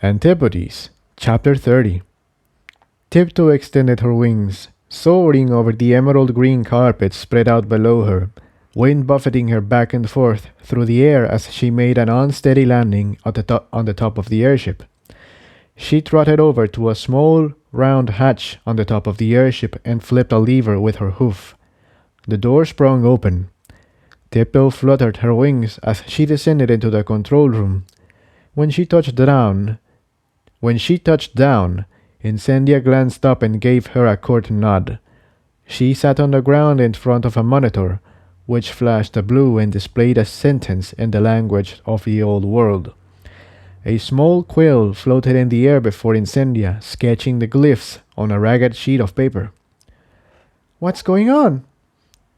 Antipodes, Chapter 30. Tiptoe extended her wings, soaring over the emerald green carpet spread out below her, wind buffeting her back and forth through the air as she made an unsteady landing on the top of the airship. She trotted over to a small, round hatch on the top of the airship and flipped a lever with her hoof. The door sprung open. Tiptoe fluttered her wings as she descended into the control room. When she touched down, Incendia glanced up and gave her a curt nod. She sat on the ground in front of a monitor, which flashed blue and displayed a sentence in the language of the old world. A small quill floated in the air before Incendia, sketching the glyphs on a ragged sheet of paper. "What's going on?"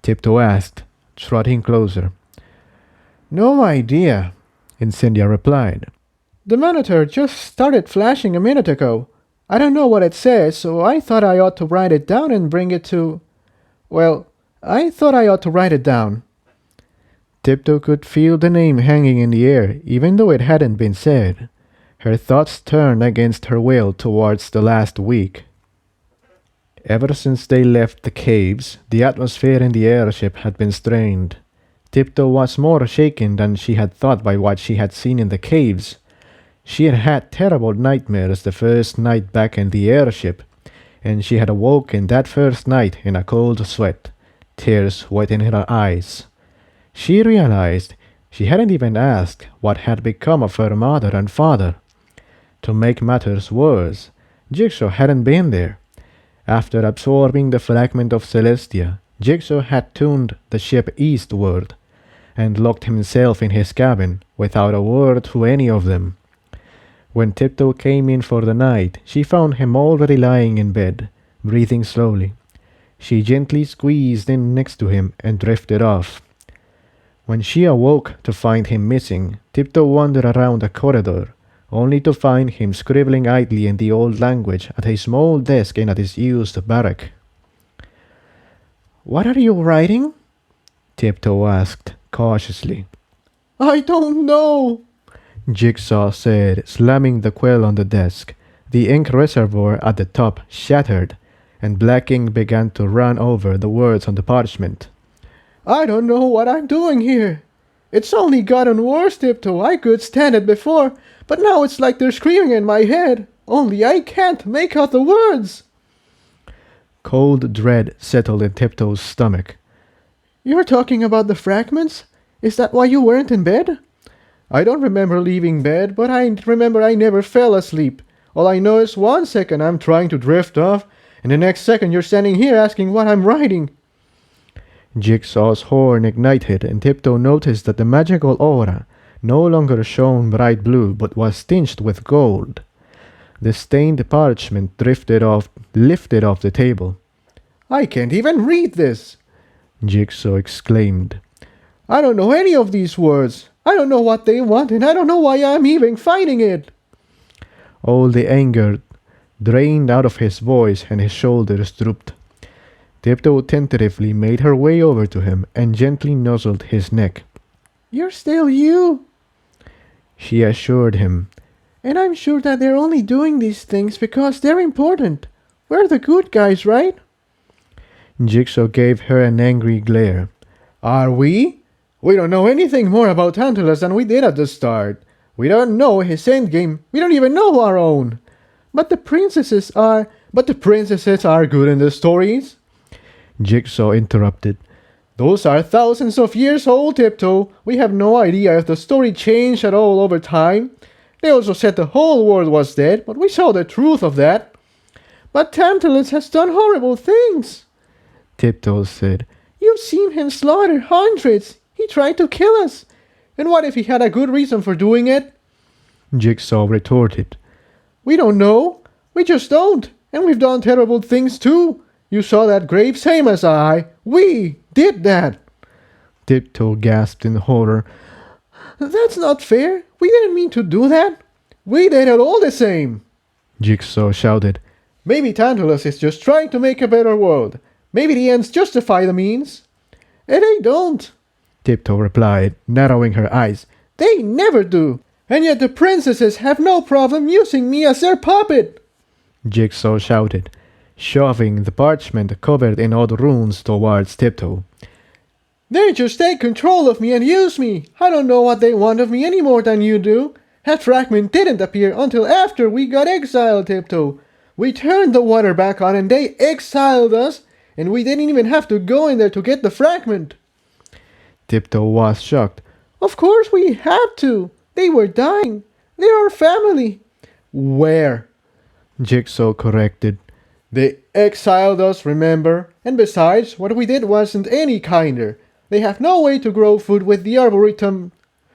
Tiptoe asked, trotting closer. "No idea," Incendia replied. "The monitor just started flashing a minute ago. I don't know what it says, so I thought I ought to write it down and bring it to... Well, I thought I ought to write it down." Tiptoe could feel the name hanging in the air, even though it hadn't been said. Her thoughts turned against her will towards the last week. Ever since they left the caves, the atmosphere in the airship had been strained. Tiptoe was more shaken than she had thought by what she had seen in the caves. She had had terrible nightmares the first night back in the airship, and she had awoken that first night in a cold sweat, tears wet in her eyes. She realized she hadn't even asked what had become of her mother and father. To make matters worse, Jigsaw hadn't been there. After absorbing the fragment of Celestia, Jigsaw had tuned the ship eastward, and locked himself in his cabin without a word to any of them. When Tiptoe came in for the night, she found him already lying in bed, breathing slowly. She gently squeezed in next to him and drifted off. When she awoke to find him missing, Tiptoe wandered around the corridor, only to find him scribbling idly in the old language at a small desk in a disused barrack. "What are you writing?" Tiptoe asked, cautiously. "I don't know," Jigsaw said, slamming the quill on the desk. The ink reservoir at the top shattered, and black ink began to run over the words on the parchment. "I don't know what I'm doing here. It's only gotten worse, Tiptoe. I could stand it before, but now it's like they're screaming in my head, only I can't make out the words." Cold dread settled in Tiptoe's stomach. "You're talking about the fragments? Is that why you weren't in bed?" "I don't remember leaving bed, but I remember I never fell asleep. All I know is 1 second I'm trying to drift off, and the next second you're standing here asking what I'm writing." Jigsaw's horn ignited, and Tiptoe noticed that the magical aura no longer shone bright blue, but was tinged with gold. The stained parchment lifted off the table. "I can't even read this!" Jigsaw exclaimed. "I don't know any of these words. I don't know what they want, and I don't know why I'm even fighting it." All the anger drained out of his voice, and his shoulders drooped. Tiptoe tentatively made her way over to him and gently nuzzled his neck. "You're still you," she assured him. "And I'm sure that they're only doing these things because they're important. We're the good guys, right?" Jigsaw gave her an angry glare. "Are we? We don't know anything more about Tantalus than we did at the start. We don't know his endgame. We don't even know our own. But the princesses are good in the stories." Jigsaw interrupted. "Those are thousands of years old, Tiptoe. We have no idea if the story changed at all over time. They also said the whole world was dead, but we saw the truth of that." "But Tantalus has done horrible things," Tiptoe said. "You've seen him slaughter hundreds. He tried to kill us. And what if he had a good reason for doing it?" Jigsaw retorted. "We don't know. We just don't. And we've done terrible things too. You saw that grave, same as I. We did that." Tiptoe gasped in horror. "That's not fair. We didn't mean to do that. We did it all the same," Jigsaw shouted. "Maybe Tantalus is just trying to make a better world. Maybe the ends justify the means." "And they don't," Tiptoe replied, narrowing her eyes. "They never do. And yet the princesses have no problem using me as their puppet! Jigsaw shouted, shoving the parchment covered in odd runes towards Tiptoe. They just take control of me and use me! I don't know what they want of me any more than you do! That fragment didn't appear until after we got exiled, Tiptoe! We turned the water back on and they exiled us, and we didn't even have to go in there to get the fragment! Tiptoe was shocked. Of course we had to! They were dying! They're our family! Where? Jigsaw corrected. They exiled us, remember? And besides, what we did wasn't any kinder. They have no way to grow food with the arboretum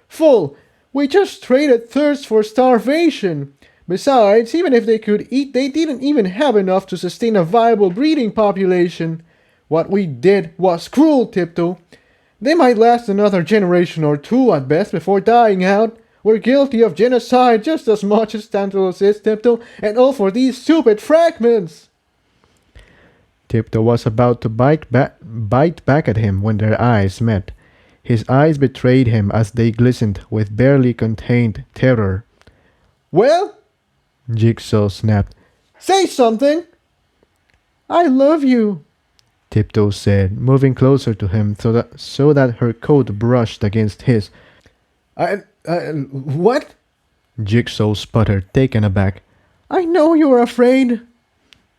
full. We just traded thirst for starvation. Besides, even if they could eat, they didn't even have enough to sustain a viable breeding population. What we did was cruel, Tiptoe. They might last another generation or two at best before dying out. We're guilty of genocide just as much as Tantalus is, Tiptoe, and all for these stupid fragments! Tiptoe was about to bite back at him when their eyes met. His eyes betrayed him as they glistened with barely contained terror. Well? Jigsaw snapped. Say something! I love you, Tiptoe said, moving closer to him so that her coat brushed against his. What? Jigsaw sputtered, taken aback. I know you're afraid,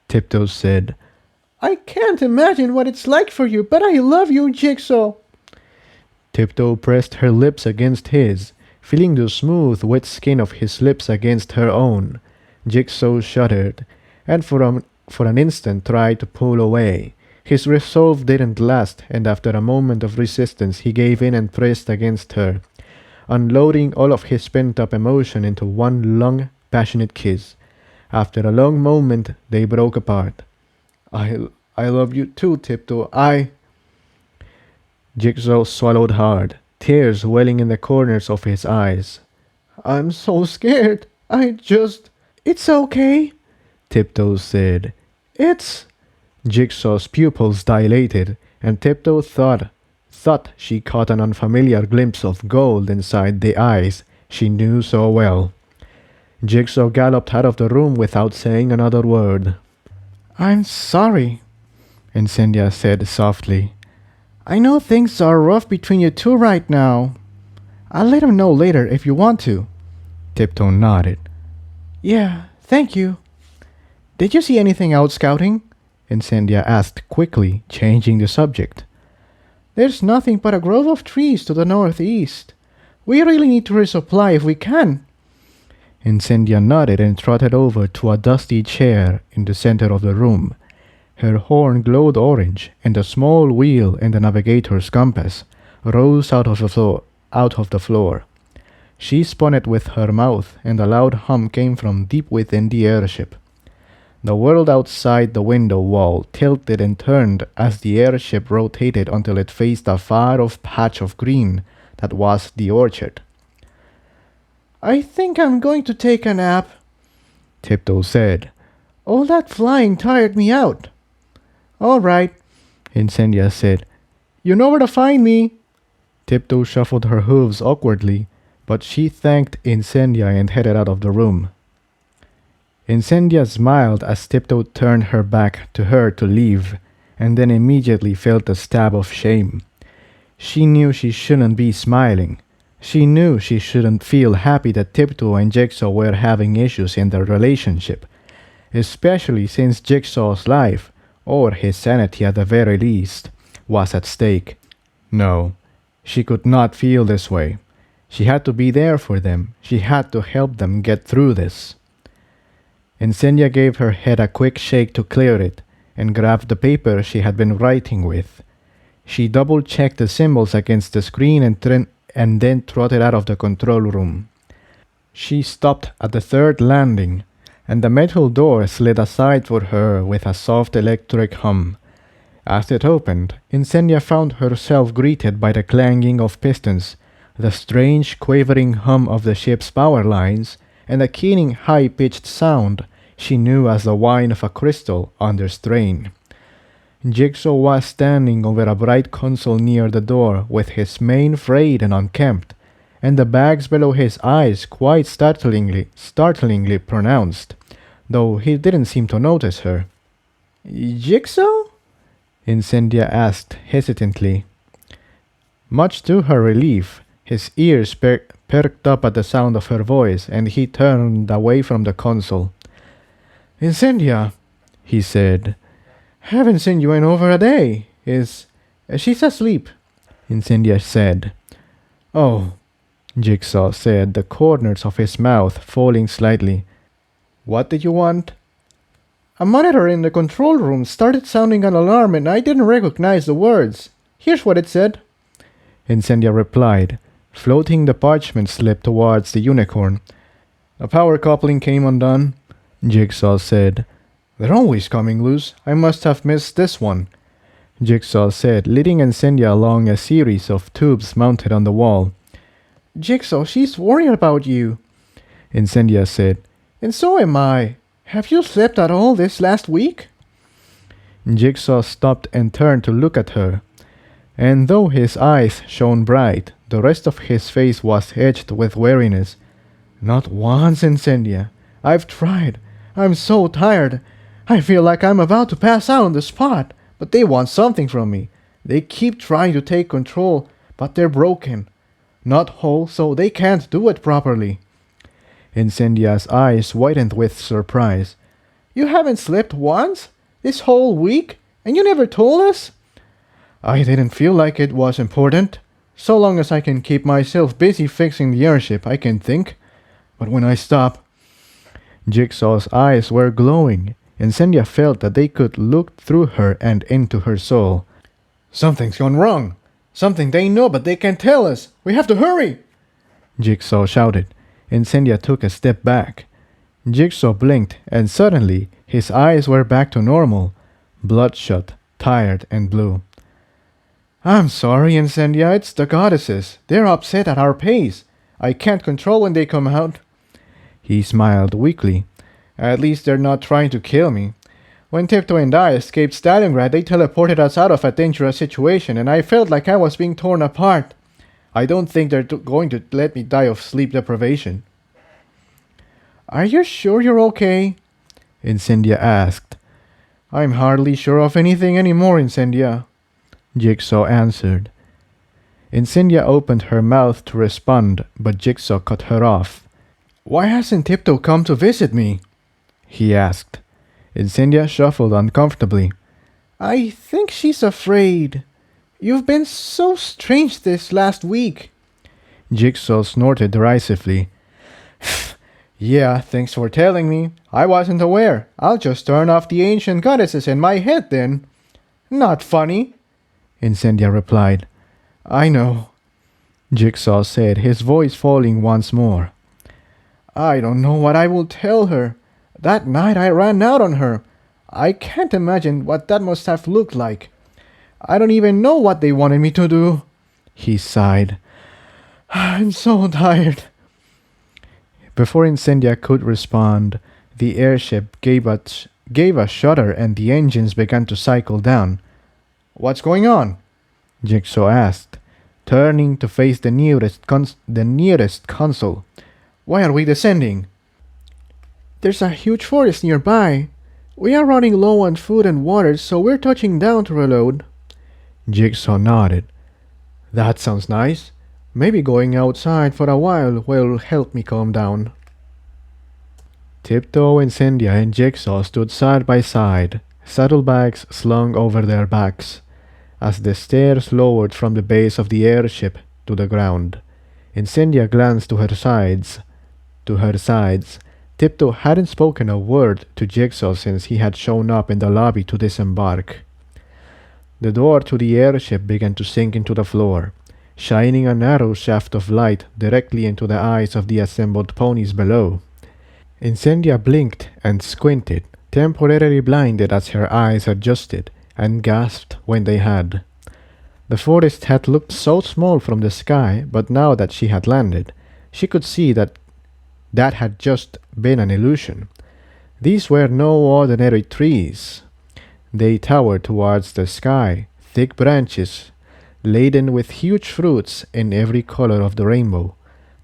Tiptoe said. I can't imagine what it's like for you, but I love you, Jigsaw. Tiptoe pressed her lips against his, feeling the smooth, wet skin of his lips against her own. Jigsaw shuddered, and for an instant tried to pull away. His resolve didn't last, and after a moment of resistance he gave in and pressed against her, unloading all of his pent-up emotion into one long, passionate kiss. After a long moment, they broke apart. I love you too, Tiptoe. Jigsaw swallowed hard, tears welling in the corners of his eyes. I'm so scared. It's okay, Tiptoe said. It's... Jigsaw's pupils dilated, and Tiptoe thought she caught an unfamiliar glimpse of gold inside the eyes she knew so well. Jigsaw galloped out of the room without saying another word. I'm sorry, Incendia said softly. I know things are rough between you two right now. I'll let him know later if you want to. Tiptoe nodded. Yeah, thank you. Did you see anything out scouting? Incendia asked quickly, changing the subject. There's nothing but a grove of trees to the northeast. We really need to resupply if we can. Incendia nodded and trotted over to a dusty chair in the center of the room. Her horn glowed orange, and a small wheel in the navigator's compass rose out of the floor. She spun it with her mouth, and a loud hum came from deep within the airship. The world outside the window wall tilted and turned as the airship rotated until it faced a far-off patch of green that was the orchard. I think I'm going to take a nap, Tiptoe said. All that flying tired me out. All right, Incendia said. You know where to find me. Tiptoe shuffled her hooves awkwardly, but she thanked Incendia and headed out of the room. Incendia smiled as Tiptoe turned her back to her to leave, and then immediately felt a stab of shame. She knew she shouldn't be smiling. She knew she shouldn't feel happy that Tiptoe and Jigsaw were having issues in their relationship, especially since Jigsaw's life, or his sanity at the very least, was at stake. No, she could not feel this way. She had to be there for them. She had to help them get through this. Incendia gave her head a quick shake to clear it, and grabbed the paper she had been writing with. She double-checked the symbols against the screen and then trotted out of the control room. She stopped at the third landing, and the metal door slid aside for her with a soft electric hum. As it opened, Incendia found herself greeted by the clanging of pistons, the strange quavering hum of the ship's power lines, and a keening high-pitched sound she knew as the whine of a crystal under strain. Jigsaw was standing over a bright console near the door with his mane frayed and unkempt, and the bags below his eyes quite startlingly pronounced, though he didn't seem to notice her. Jigsaw? Incendia asked hesitantly. Much to her relief, his ears perked up at the sound of her voice, and he turned away from the console. Incendia, he said. Haven't seen you in over a day. She's asleep, Incendia said. Oh, Jigsaw said, the corners of his mouth falling slightly. What did you want? A monitor in the control room started sounding an alarm and I didn't recognize the words. Here's what it said. Incendia replied, floating the parchment slip towards the unicorn. A power coupling came undone, Jigsaw said. They're always coming loose. I must have missed this one, Jigsaw said, leading Incendia along a series of tubes mounted on the wall. Jigsaw, she's worried about you, Incendia said. And so am I. Have you slept at all this last week? Jigsaw stopped and turned to look at her. And though his eyes shone bright, the rest of his face was edged with weariness. Not once, Incendia. I've tried. I'm so tired. I feel like I'm about to pass out on the spot, but they want something from me. They keep trying to take control, but they're broken. Not whole, so they can't do it properly. Incendia's eyes widened with surprise. You haven't slept once? This whole week? And you never told us? I didn't feel like it was important. So long as I can keep myself busy fixing the airship, I can think. But when I stop... Jigsaw's eyes were glowing. Incendia felt that they could look through her and into her soul. Something's gone wrong. Something they know but they can't tell us. We have to hurry! Jigsaw shouted. Incendia took a step back. Jigsaw blinked, and suddenly his eyes were back to normal, bloodshot, tired, and blue. I'm sorry, Incendia, it's the goddesses. They're upset at our pace. I can't control when they come out. He smiled weakly. At least they're not trying to kill me. When Tiptoe and I escaped Stalingrad, they teleported us out of a dangerous situation, and I felt like I was being torn apart. I don't think they're going to let me die of sleep deprivation. Are you sure you're okay? Incendia asked. I'm hardly sure of anything anymore, Incendia, Jigsaw answered. Incendia opened her mouth to respond, but Jigsaw cut her off. Why hasn't Tiptoe come to visit me? He asked. Incendia shuffled uncomfortably. I think she's afraid. You've been so strange this last week. Jigsaw snorted derisively. Yeah, thanks for telling me. I wasn't aware. I'll just turn off the ancient goddesses in my head then. Not funny, Incendia replied. I know, Jigsaw said, his voice falling once more. I don't know what I will tell her. That night I ran out on her. I can't imagine what that must have looked like. I don't even know what they wanted me to do. He sighed. I'm so tired. Before Incendia could respond, the airship gave a shudder and the engines began to cycle down. What's going on? Jigsaw asked, turning to face the nearest console. Why are we descending? There's a huge forest nearby. We are running low on food and water, so we're touching down to reload. Jigsaw nodded. That sounds nice. Maybe going outside for a while will help me calm down. Tiptoe, Incendia, and Jigsaw stood side by side, saddlebags slung over their backs, as the stairs lowered from the base of the airship to the ground. Incendia glanced to her sides. Tiptoe hadn't spoken a word to Jigsaw since he had shown up in the lobby to disembark. The door to the airship began to sink into the floor, shining a narrow shaft of light directly into the eyes of the assembled ponies below. Incendia blinked and squinted, temporarily blinded as her eyes adjusted, and gasped when they had. The forest had looked so small from the sky, but now that she had landed, she could see that had just been an illusion. These were no ordinary trees. They towered towards the sky, thick branches, laden with huge fruits in every color of the rainbow,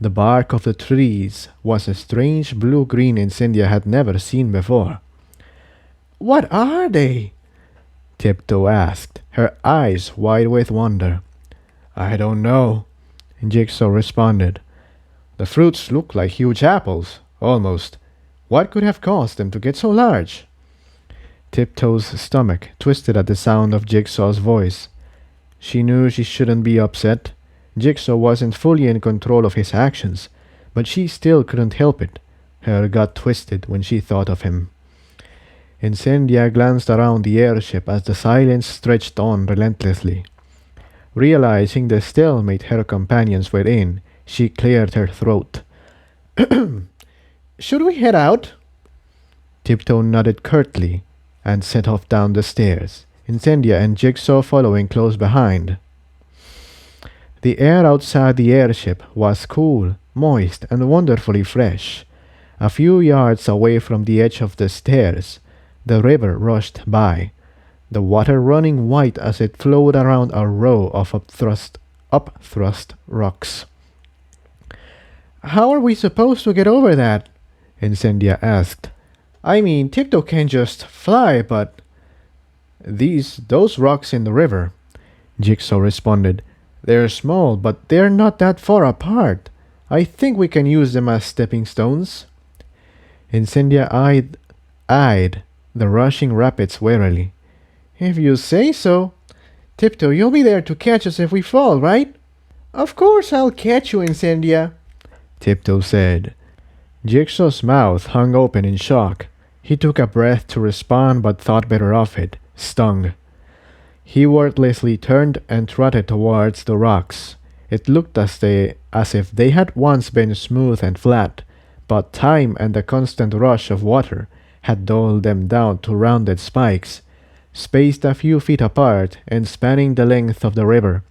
The bark of the trees was a strange blue-green Incendia had never seen before. What are they? Tiptoe asked, her eyes wide with wonder. I don't know, Jigsaw responded. The fruits look like huge apples, almost. What could have caused them to get so large? Tiptoe's stomach twisted at the sound of Jigsaw's voice. She knew she shouldn't be upset. Jigsaw wasn't fully in control of his actions, but she still couldn't help it. Her gut twisted when she thought of him. Incendia glanced around the airship as the silence stretched on relentlessly. Realizing the stalemate her companions were in, she cleared her throat. Should we head out? Tiptoe nodded curtly and set off down the stairs, Incendia and Jigsaw following close behind. The air outside the airship was cool, moist, and wonderfully fresh. A few yards away from the edge of the stairs, the river rushed by, the water running white as it flowed around a row of upthrust rocks. How are we supposed to get over that? Incendia asked. I mean, Tiptoe can just fly, but those rocks in the river, Jigsaw responded. They're small, but they're not that far apart. I think we can use them as stepping stones. Incendia eyed the rushing rapids warily. If you say so. Tiptoe, you'll be there to catch us if we fall, right? Of course I'll catch you, Incendia, Tiptoe said. Jigsaw's mouth hung open in shock. He took a breath to respond but thought better of it, stung. He wordlessly turned and trotted towards the rocks. It looked as if they had once been smooth and flat, but time and the constant rush of water had dulled them down to rounded spikes, spaced a few feet apart and spanning the length of the river.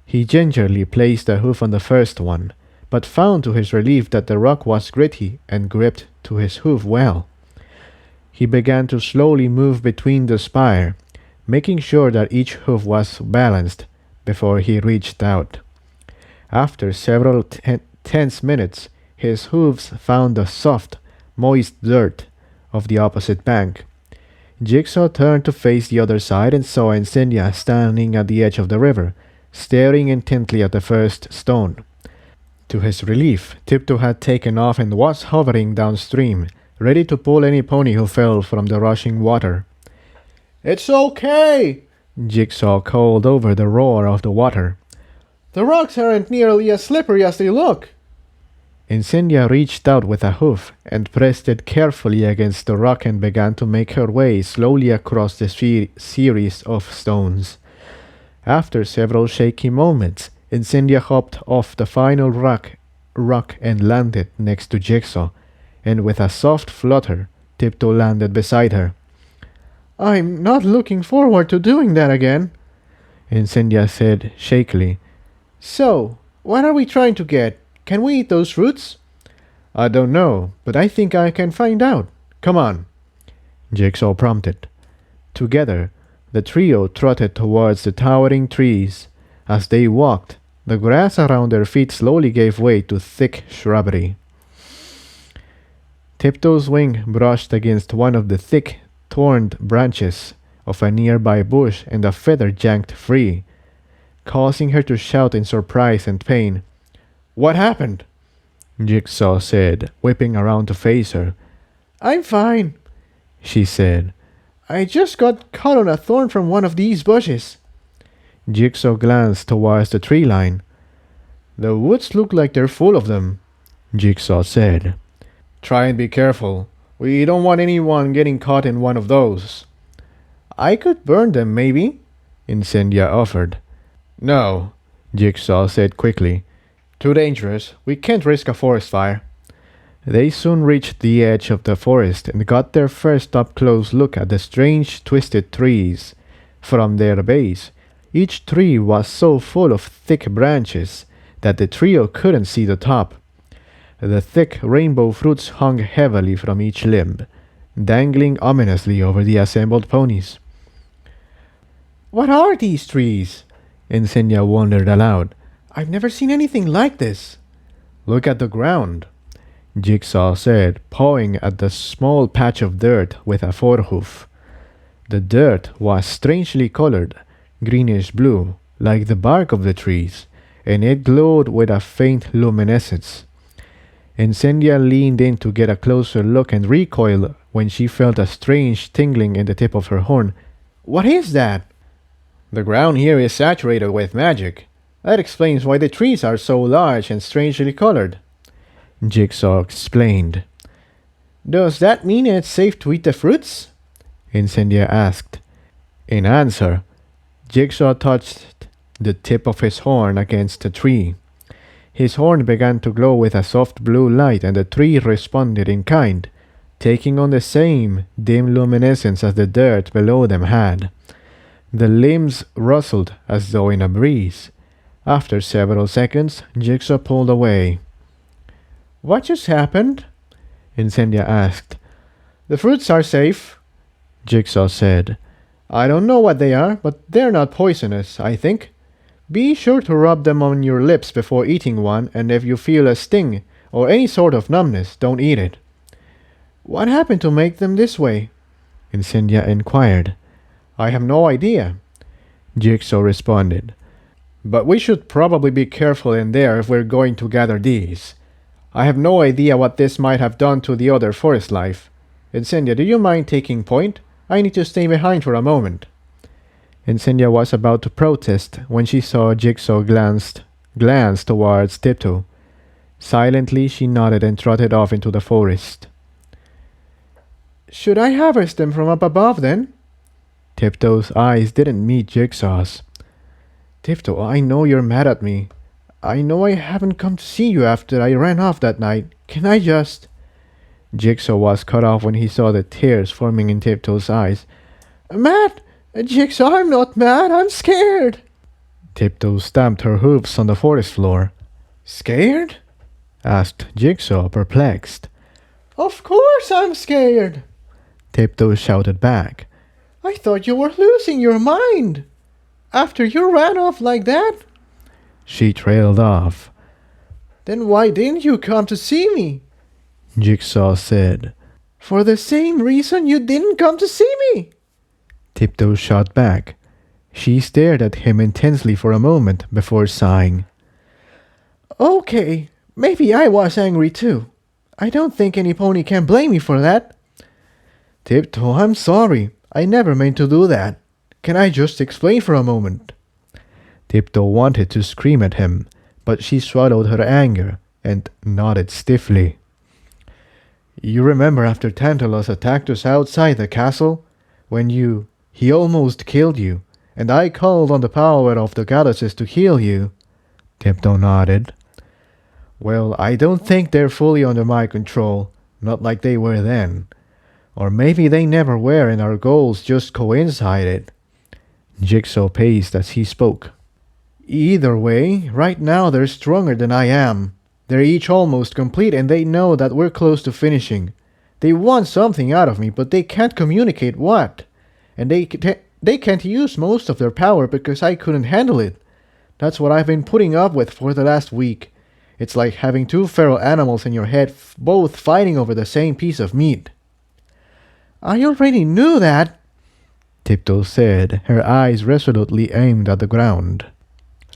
He gingerly placed a hoof on the first one, but found to his relief that the rock was gritty and gripped to his hoof well. He began to slowly move between the spire, making sure that each hoof was balanced before he reached out. After several tense minutes, his hooves found the soft, moist dirt of the opposite bank. Jigsaw turned to face the other side and saw Incendia standing at the edge of the river, staring intently at the first stone. To his relief, Tiptoe had taken off and was hovering downstream, ready to pull any pony who fell from the rushing water. It's okay, Jigsaw called over the roar of the water. The rocks aren't nearly as slippery as they look. Incendia reached out with a hoof and pressed it carefully against the rock and began to make her way slowly across the series of stones. After several shaky moments, Incendia hopped off the final rock and landed next to Jigsaw, and with a soft flutter, Tiptoe landed beside her. I'm not looking forward to doing that again, Incendia said shakily. So, what are we trying to get? Can we eat those fruits? I don't know, but I think I can find out. Come on, Jigsaw prompted. Together, the trio trotted towards the towering trees. As they walked, the grass around their feet slowly gave way to thick shrubbery. Tiptoe's wing brushed against one of the thick, torn branches of a nearby bush and a feather yanked free, causing her to shout in surprise and pain. What happened? Jigsaw said, whipping around to face her. I'm fine, she said. I just got caught on a thorn from one of these bushes. Jigsaw glanced towards the tree line. The woods look like they're full of them, Jigsaw said. Try and be careful. We don't want anyone getting caught in one of those. I could burn them, maybe, Incendia offered. No, Jigsaw said quickly. Too dangerous. We can't risk a forest fire. They soon reached the edge of the forest and got their first up-close look at the strange, twisted trees. From their base, each tree was so full of thick branches that the trio couldn't see the top. The thick rainbow fruits hung heavily from each limb, dangling ominously over the assembled ponies. What are these trees? Incendia wondered aloud. I've never seen anything like this. Look at the ground, Jigsaw said, pawing at the small patch of dirt with a forehoof. The dirt was strangely colored, greenish blue, like the bark of the trees, and it glowed with a faint luminescence. Incendia leaned in to get a closer look and recoiled when she felt a strange tingling in the tip of her horn. What is that? The ground here is saturated with magic. That explains why the trees are so large and strangely colored, Jigsaw explained. Does that mean it's safe to eat the fruits? Incendia asked. In answer, Jigsaw touched the tip of his horn against the tree. His horn began to glow with a soft blue light, and the tree responded in kind, taking on the same dim luminescence as the dirt below them had. The limbs rustled as though in a breeze. After several seconds, Jigsaw pulled away. What just happened? Incendia asked. The fruits are safe, Jigsaw said. I don't know what they are, but they're not poisonous, I think. Be sure to rub them on your lips before eating one, and if you feel a sting or any sort of numbness, don't eat it. What happened to make them this way? Incendia inquired. I have no idea, Jigsaw responded. But we should probably be careful in there if we're going to gather these. I have no idea what this might have done to the other forest life. Incendia, do you mind taking point? I need to stay behind for a moment. Incendia was about to protest when she saw Jigsaw glance towards Tiptoe. Silently, she nodded and trotted off into the forest. Should I harvest them from up above, then? Tiptoe's eyes didn't meet Jigsaw's. Tiptoe, I know you're mad at me. I know I haven't come to see you after I ran off that night. Can I just... Jigsaw was cut off when he saw the tears forming in Tiptoe's eyes. Mad? Jigsaw, I'm not mad. I'm scared. Tiptoe stamped her hoofs on the forest floor. Scared? Asked Jigsaw, perplexed. Of course I'm scared, Tiptoe shouted back. I thought you were losing your mind. After you ran off like that? She trailed off. Then why didn't you come to see me? Jigsaw said. For the same reason you didn't come to see me, Tiptoe shot back. She stared at him intensely for a moment before sighing. Okay, maybe I was angry too. I don't think any pony can blame me for that. Tiptoe, I'm sorry. I never meant to do that. Can I just explain for a moment? Tiptoe wanted to scream at him, but she swallowed her anger and nodded stiffly. You remember after Tantalus attacked us outside the castle? When he almost killed you, and I called on the power of the goddesses to heal you? Tiptoe nodded. Well, I don't think they're fully under my control, not like they were then. Or maybe they never were and our goals just coincided. Jigsaw paced as he spoke. Either way, right now they're stronger than I am. They're each almost complete and they know that we're close to finishing. They want something out of me, but they can't communicate what. And they can't use most of their power because I couldn't handle it. That's what I've been putting up with for the last week. It's like having two feral animals in your head, both fighting over the same piece of meat. I already knew that, Tiptoe said, her eyes resolutely aimed at the ground.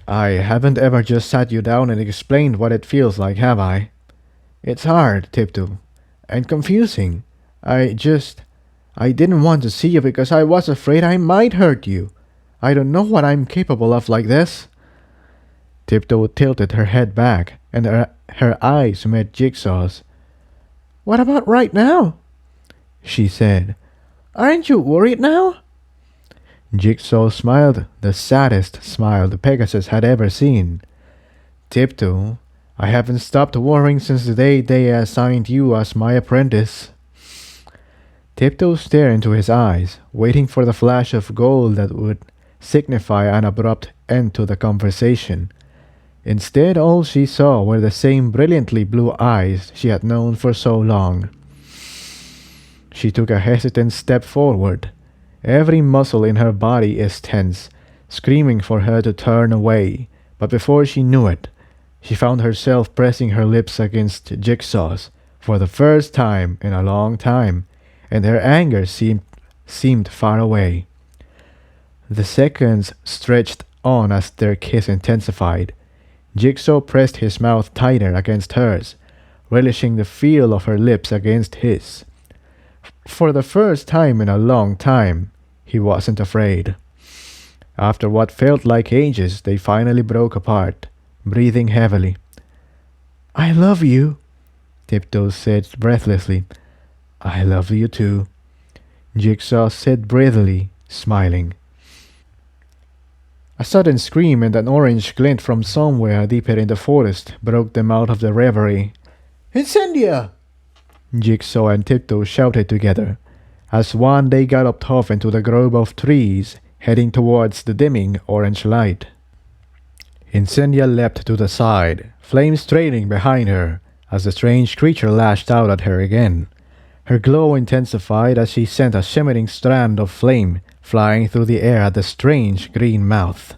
I haven't ever just sat you down and explained what it feels like, have I? It's hard, Tiptoe, and confusing. I didn't want to see you because I was afraid I might hurt you. I don't know what I'm capable of like this. Tiptoe tilted her head back, and her eyes met Jigsaw's. What about right now? She said. Aren't you worried now? Jigsaw smiled, the saddest smile the Pegasus had ever seen. Tiptoe, I haven't stopped worrying since the day they assigned you as my apprentice. Tiptoe stared into his eyes, waiting for the flash of gold that would signify an abrupt end to the conversation. Instead, all she saw were the same brilliantly blue eyes she had known for so long. She took a hesitant step forward. Every muscle in her body is tense, screaming for her to turn away, but before she knew it, She found herself pressing her lips against Jigsaw's for the first time in a long time, and her anger seemed far away. The seconds stretched on as their kiss intensified. Jigsaw pressed his mouth tighter against hers, relishing the feel of her lips against his. For the first time in a long time, he wasn't afraid. After what felt like ages, they finally broke apart, breathing heavily. "I love you," Tiptoe said breathlessly. "I love you too," Jigsaw said breathily, smiling. A sudden scream and an orange glint from somewhere deeper in the forest broke them out of the reverie. Incendia! Jigsaw and Tiptoe shouted together. As one, they galloped off into the grove of trees, heading towards the dimming orange light. Incendia leapt to the side, flames trailing behind her, as the strange creature lashed out at her again. Her glow intensified as she sent a shimmering strand of flame flying through the air at the strange green mouth.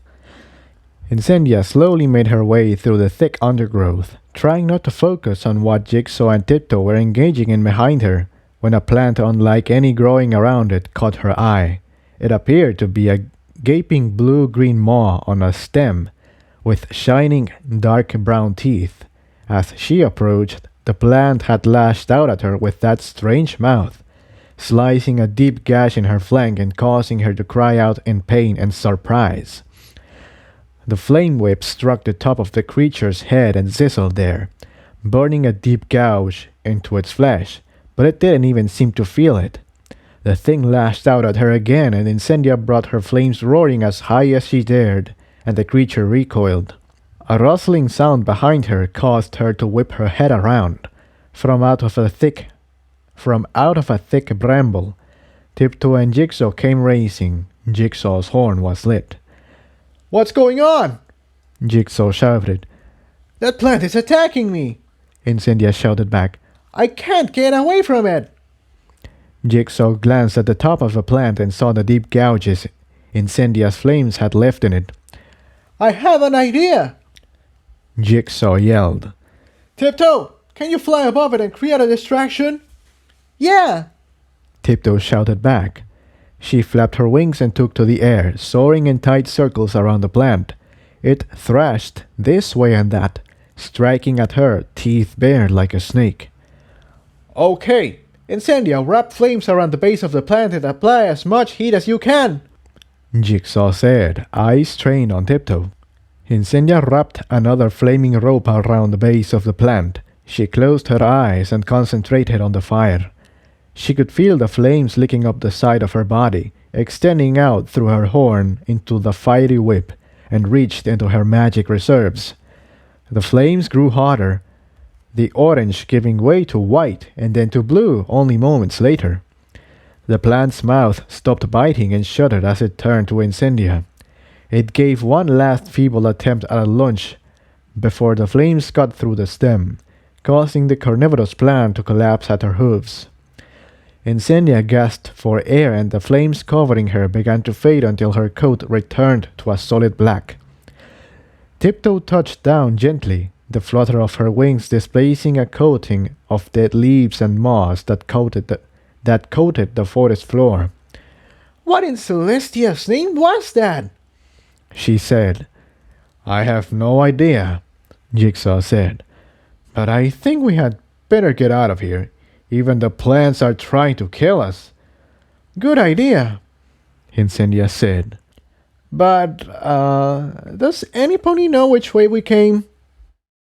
Incendia slowly made her way through the thick undergrowth, trying not to focus on what Jigsaw and Tiptoe were engaging in behind her, when a plant unlike any growing around it caught her eye. It appeared to be a gaping blue-green maw on a stem, with shining dark brown teeth. As she approached, the plant had lashed out at her with that strange mouth, slicing a deep gash in her flank and causing her to cry out in pain and surprise. The flame whip struck the top of the creature's head and sizzled there, burning a deep gouge into its flesh, but it didn't even seem to feel it. The thing lashed out at her again, and Incendia brought her flames roaring as high as she dared, and the creature recoiled. A rustling sound behind her caused her to whip her head around. From out of a thick bramble, Tiptoe and Jigsaw came racing. Jigsaw's horn was lit. What's going on? Jigsaw shouted. That plant is attacking me! Incendia shouted back. I can't get away from it! Jigsaw glanced at the top of the plant and saw the deep gouges Incendia's flames had left in it. I have an idea! Jigsaw yelled. Tiptoe, can you fly above it and create a distraction? Yeah! Tiptoe shouted back. She flapped her wings and took to the air, soaring in tight circles around the plant. It thrashed this way and that, striking at her, teeth bared like a snake. Okay, Incendia, wrap flames around the base of the plant and apply as much heat as you can, Jigsaw said, eyes trained on Tiptoe. Incendia wrapped another flaming rope around the base of the plant. She closed her eyes and concentrated on the fire. She could feel the flames licking up the side of her body, extending out through her horn into the fiery whip, and reached into her magic reserves. The flames grew hotter, the orange giving way to white and then to blue only moments later. The plant's mouth stopped biting and shuddered as it turned to Incendia. It gave one last feeble attempt at a lunge before the flames cut through the stem, causing the carnivorous plant to collapse at her hooves. Incendia gasped for air, and the flames covering her began to fade until her coat returned to a solid black. Tiptoe touched down gently, the flutter of her wings displacing a coating of dead leaves and moss that coated the forest floor. What in Celestia's name was that? She said. I have no idea, Jigsaw said. But I think we had better get out of here. Even the plants are trying to kill us. Good idea, Incendia said. But, does any pony know which way we came?